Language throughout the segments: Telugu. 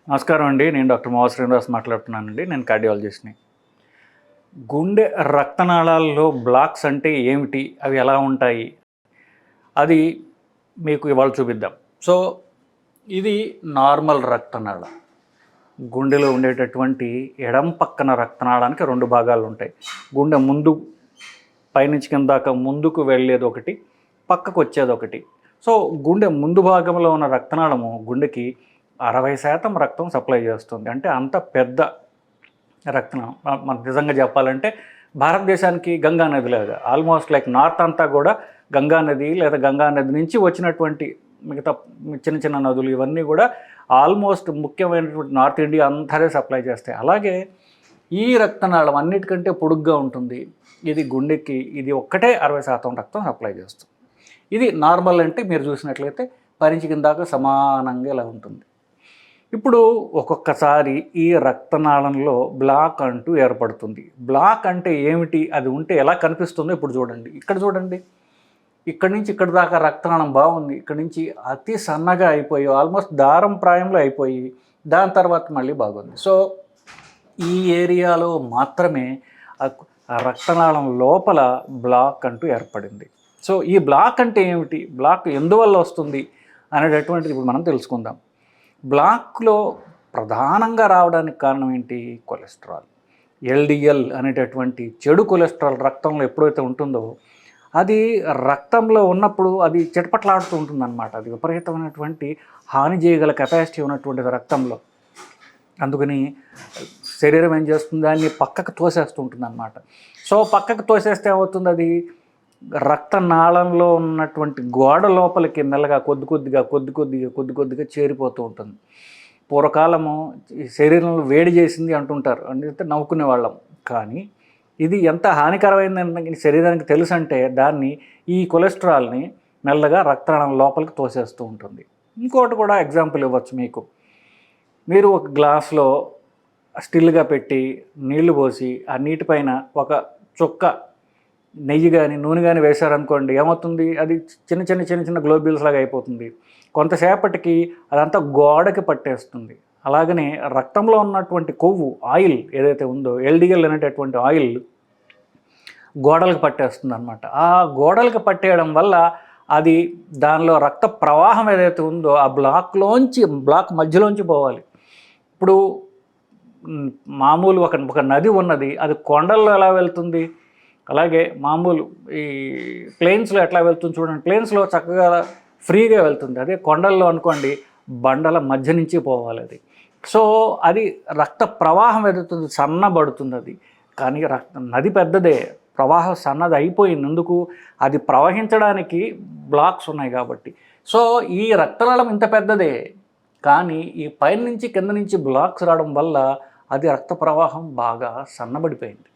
నమస్కారం అండి. నేను డాక్టర్ మోహ శ్రీనివాస్ మాట్లాడుతున్నానండి. నేను కార్డియాలజిస్ట్‌ని. గుండె రక్తనాళాల్లో బ్లాక్స్ అంటే ఏమిటి? అవి ఎలా ఉంటాయి? అది మీకు ఇవాళ చూపిద్దాం. సో, ఇది నార్మల్ రక్తనాళం. గుండెలో ఉండేటటువంటి ఎడం పక్కన రక్తనాళానికి 2 భాగాలు ఉంటాయి. గుండె ముందు పైనుంచి కింద దాకా ముందుకు వెళ్ళేది ఒకటి, పక్కకు వచ్చేది ఒకటి. సో, గుండె ముందు భాగంలో ఉన్న రక్తనాళము గుండెకి 60% రక్తం సప్లై చేస్తుంది. అంటే అంత పెద్ద రక్తనాళం. మనకు నిజంగా చెప్పాలంటే భారతదేశానికి గంగా నదిలాగా ఆల్మోస్ట్ లైక్ నార్త్ అంతా కూడా గంగా నది లేదా గంగా నది నుంచి వచ్చినటువంటి మిగతా చిన్న చిన్న నదులు ఇవన్నీ కూడా ఆల్మోస్ట్ ముఖ్యమైనటువంటి నార్త్ ఇండియా అంతరే సప్లై చేస్తాయి. అలాగే ఈ రక్తనాళం అన్నిటికంటే పొడుగ్గా ఉంటుంది. ఇది గుండెకి ఇది ఒక్కటే 60% రక్తం సప్లై చేస్తుంది. ఇది నార్మల్ అంటే మీరు చూసినట్లయితే పరించి కిందాక సమానంగా ఇలా ఉంటుంది. ఇప్పుడు ఒక్కొక్కసారి ఈ రక్తనాళంలో బ్లాక్ అంటూ ఏర్పడుతుంది. బ్లాక్ అంటే ఏమిటి? అది ఉంటే ఎలా కనిపిస్తుందో ఇప్పుడు చూడండి. ఇక్కడ చూడండి. ఇక్కడి నుంచి ఇక్కడ దాకా రక్తనాళం బాగుంది. ఇక్కడి నుంచి అతి సన్నగా అయిపోయి ఆల్మోస్ట్ దారం ప్రాయంలో అయిపోయి దాని తర్వాత మళ్ళీ బాగుంది. సో ఈ ఏరియాలో మాత్రమే ఆ రక్తనాళం లోపల బ్లాక్ అంటూ ఏర్పడింది. సో ఈ బ్లాక్ అంటే ఏమిటి? బ్లాక్ ఎందువల్ల వస్తుంది అనేటటువంటిది ఇప్పుడు మనం తెలుసుకుందాం. బ్లాక్లో ప్రధానంగా రావడానికి కారణం ఏంటి? కొలెస్ట్రాల్. ఎల్డిఎల్ అనేటటువంటి చెడు కొలెస్ట్రాల్ రక్తంలో ఎప్పుడైతే ఉంటుందో అది రక్తంలో ఉన్నప్పుడు అది చిటపట్లాడుతూ ఉంటుందన్నమాట. అది విపరీతమైనటువంటి హాని చేయగల కెపాసిటీ ఉన్నటువంటిది రక్తంలో. అందుకని శరీరం ఏం చేస్తుంది? దాన్ని పక్కకు తోసేస్తూ ఉంటుందన్నమాట. సో పక్కకు తోసేస్తే ఏమవుతుంది? అది రక్తనాళంలో ఉన్నటువంటి గోడ లోపలికి మెల్లగా కొద్ది కొద్దిగా చేరిపోతూ ఉంటుంది. పూర్వకాలము శరీరంలో వేడి చేసింది అంటుంటారు, అంటే నవ్వుకునే వాళ్ళం. కానీ ఇది ఎంత హానికరమైందని శరీరానికి తెలుసు అంటే దాన్ని ఈ కొలెస్ట్రాల్ని మెల్లగా రక్తనాళం లోపలికి తోసేస్తూ ఉంటుంది. ఇంకోటి కూడా ఎగ్జాంపుల్ ఇవ్వచ్చు మీకు. మీరు ఒక గ్లాస్లో స్టిల్గా పెట్టి నీళ్లు పోసి ఆ నీటిపైన ఒక చుక్క నెయ్యి కానీ నూనె కానీ వేశారనుకోండి, ఏమవుతుంది? అది చిన్న గ్లోబ్యూల్స్ లాగా అయిపోతుంది. కొంతసేపటికి అదంతా గోడకి పట్టేస్తుంది. అలాగనే రక్తంలో ఉన్నటువంటి కొవ్వు ఆయిల్ ఏదైతే ఉందో ఎల్డిఎల్ అనేటటువంటి ఆయిల్ గోడలకు పట్టేస్తుంది అనమాట. ఆ గోడలకు పట్టేయడం వల్ల అది దానిలో రక్త ప్రవాహం ఏదైతే ఉందో ఆ బ్లాక్ మధ్యలోంచి పోవాలి. ఇప్పుడు మామూలు ఒక నది ఉన్నది, అది కొండల్లో ఎలా వెళ్తుంది? అలాగే మామూలు ఈ ప్లేన్స్లో ఎట్లా వెళ్తుంది చూడండి. ప్లేన్స్లో చక్కగా ఫ్రీగా వెళ్తుంది. అదే కొండల్లో అనుకోండి బండల మధ్య నుంచి పోవాలి అది. సో అది రక్త ప్రవాహం ఎదుగుతుంది, సన్నబడుతుంది అది. కానీ నది పెద్దదే, ప్రవాహం సన్నది అయిపోయినందుకు అది ప్రవహించడానికి బ్లాక్స్ ఉన్నాయి కాబట్టి. సో ఈ రక్తనాళం ఇంత పెద్దదే, కానీ ఈ పైన నుంచి కింద నుంచి బ్లాక్స్ రావడం వల్ల అది రక్త ప్రవాహం బాగా సన్నబడిపోయింది.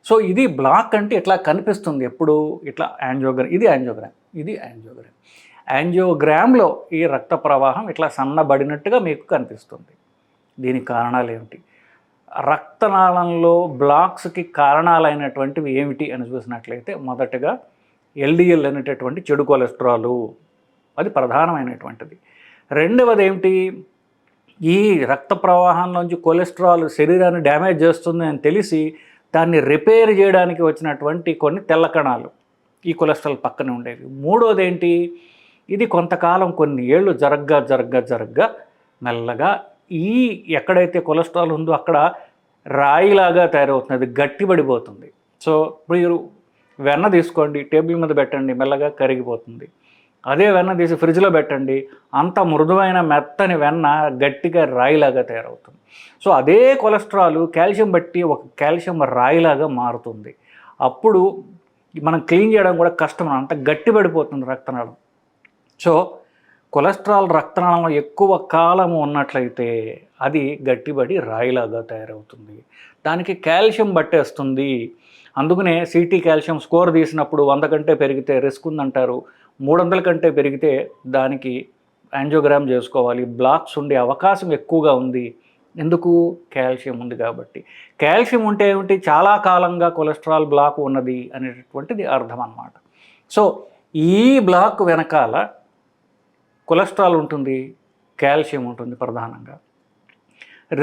సో ఇది బ్లాక్ అంటే ఇట్లా కనిపిస్తుంది. ఎప్పుడు ఇట్లా ఇది యాంజియోగ్రామ్. యాంజియోగ్రామ్లో ఈ రక్త ప్రవాహం ఇట్లా సన్నబడినట్టుగా మీకు కనిపిస్తుంది. దీనికి కారణాలు ఏమిటి? రక్తనాళంలో బ్లాక్స్కి కారణాలైనటువంటివి ఏమిటి అని చూసినట్లయితే మొదటగా ఎల్డిఎల్ అనేటటువంటి చెడు కొలెస్ట్రాలు, అది ప్రధానమైనటువంటిది. రెండవది ఏమిటి? ఈ రక్త ప్రవాహంలోంచి కొలెస్ట్రాల్ శరీరాన్ని డ్యామేజ్ చేస్తుంది అని తెలిసి దాన్ని రిపేర్ చేయడానికి వచ్చినటువంటి కొన్ని తెల్ల కణాలు ఈ కొలెస్ట్రాల్ పక్కనే ఉండేవి. మూడోది ఏంటి? ఇది కొంతకాలం కొన్ని ఏళ్ళు జరగ్గా మెల్లగా ఈ ఎక్కడైతే కొలెస్ట్రాల్ ఉందో అక్కడ రాయిలాగా తయారవుతుంది, అది గట్టిపడిపోతుంది. సో మీరు వెన్న తీసుకోండి, టేబుల్ మీద పెట్టండి, మెల్లగా కరిగిపోతుంది. అదే వెన్న తీసి ఫ్రిడ్జ్లో పెట్టండి, అంత మృదువైన మెత్తని వెన్న గట్టిగా రాయిలాగా తయారవుతుంది. సో అదే కొలెస్ట్రాల్ కాల్షియం బట్టి ఒక కాల్షియం రాయిలాగా మారుతుంది. అప్పుడు మనం క్లీన్ చేయడం కూడా కష్టం, అంత గట్టిపడిపోతుంది రక్తనాళం. సో కొలెస్ట్రాల్ రక్తనాళంలో ఎక్కువ కాలం ఉన్నట్లయితే అది గట్టిపడి రాయిలాగా తయారవుతుంది, దానికి కాల్షియం పట్టేస్తుంది. అందుకనే సిటీ కాల్షియం స్కోర్ తీసినప్పుడు 100 కంటే పెరిగితే రిస్క్ ఉందంటారు, 300 కంటే పెరిగితే దానికి యాంజియోగ్రామ్ చేసుకోవాలి. బ్లాక్స్ ఉండే అవకాశం ఎక్కువగా ఉంది. ఎందుకు? కాల్షియం ఉంది కాబట్టి. కాల్షియం ఉంటే ఏమిటి? చాలా కాలంగా కొలెస్ట్రాల్ బ్లాక్ ఉన్నది అనేటటువంటిది అర్థం అన్నమాట. సో ఈ బ్లాక్ వెనకాల కొలెస్ట్రాల్ ఉంటుంది, కాల్షియం ఉంటుంది ప్రధానంగా.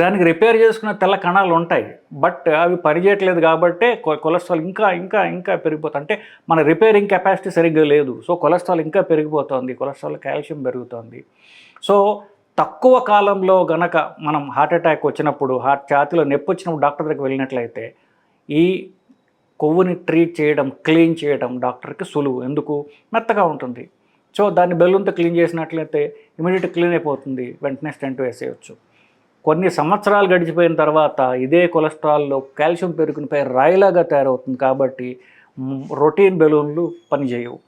దానికి రిపేర్ చేసుకున్న తెల్ల కణాలు ఉంటాయి, బట్ అవి పనిచేయట్లేదు కాబట్టే కొలెస్ట్రాల్ ఇంకా ఇంకా ఇంకా పెరిగిపోతుంది. అంటే మన రిపేరింగ్ కెపాసిటీ సరిగ్గా లేదు, సో కొలెస్ట్రాల్ ఇంకా పెరిగిపోతుంది, కొలెస్ట్రాల్ కాల్షియం పెరుగుతుంది. సో తక్కువ కాలంలో గనక మనం హార్ట్ అటాక్ వచ్చినప్పుడు, ఛాతీలో నొప్పి వచ్చినప్పుడు డాక్టర్ దగ్గరికి వెళ్ళినట్లయితే ఈ కొవ్వుని ట్రీట్ చేయడం, క్లీన్ చేయడం డాక్టర్కి సులువు. ఎందుకు? మెత్తగా ఉంటుంది. సో దాన్ని బెలూన్తో క్లీన్ చేసినట్లయితే ఇమీడియట్ క్లీన్ అయిపోతుంది, వెంటనే స్టెంట్ వేసేయచ్చు. కొన్ని సంవత్సరాలు గడిచిపోయిన తర్వాత ఇదే కొలెస్ట్రాల్లో కాల్షియం పెరుగునిపై రాయిలాగా తయారవుతుంది. కాబట్టి రొటీన్ బెలూన్లు పనిచేయవు.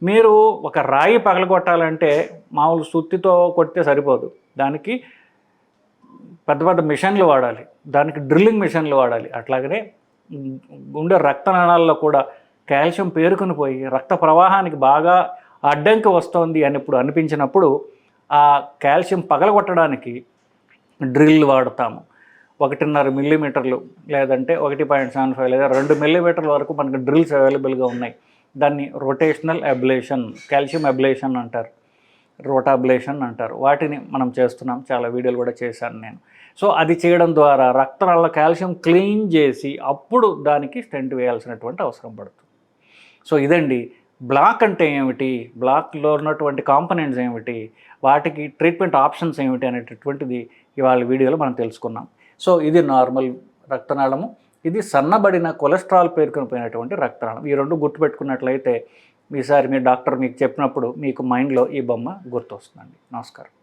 మీరు ఒక రాయి పగలగొట్టాలంటే మామూలు సుత్తితో కొడితే సరిపోదు, దానికి పెద్ద పెద్ద మిషన్లు వాడాలి, దానికి డ్రిల్లింగ్ మిషన్లు వాడాలి. అట్లాగనే గుండె రక్తనాళాల్లో కూడా కాల్షియం పేరుకుని పోయి రక్త ప్రవాహానికి బాగా అడ్డంకి వస్తుంది అని ఇప్పుడు అనిపించినప్పుడు ఆ కాల్షియం పగలగొట్టడానికి డ్రిల్ వాడతాము. 1.5 మిల్లీమీటర్లు లేదంటే 1.75 లేదా 2 మిల్లీమీటర్ల వరకు మనకు డ్రిల్స్ అవైలబుల్గా ఉన్నాయి. దాన్ని రొటేషనల్ అబ్లేషన్, కాల్షియం అబ్లేషన్ అంటారు, రోటాబ్లేషన్ అంటారు. వాటిని మనం చేస్తున్నాం, చాలా వీడియోలు కూడా చేశాను నేను. సో అది చేయడం ద్వారా రక్తనాళ కాల్షియం క్లీన్ చేసి అప్పుడు దానికి స్టెంట్ వేయాల్సినటువంటి అవసరం పడుతుంది. సో ఇదండి బ్లాక్ అంటే ఏమిటి, బ్లాక్లో ఉన్నటువంటి కాంపనెంట్స్ ఏమిటి, వాటికి ట్రీట్మెంట్ ఆప్షన్స్ ఏమిటి అనేటటువంటిది ఇవాళ వీడియోలో మనం తెలుసుకున్నాం. సో ఇది నార్మల్ రక్తనాళము, ఇది సన్నబడిన కొలెస్ట్రాల్ పేరుకునిపోయినటువంటి రక్తనాళం. ఈ రెండు గుర్తుపెట్టుకున్నట్లయితే ఈసారి మీ డాక్టర్ మీకు చెప్పినప్పుడు మీకు మైండ్లో ఈ బొమ్మ గుర్తొస్తుందండి. నమస్కారం.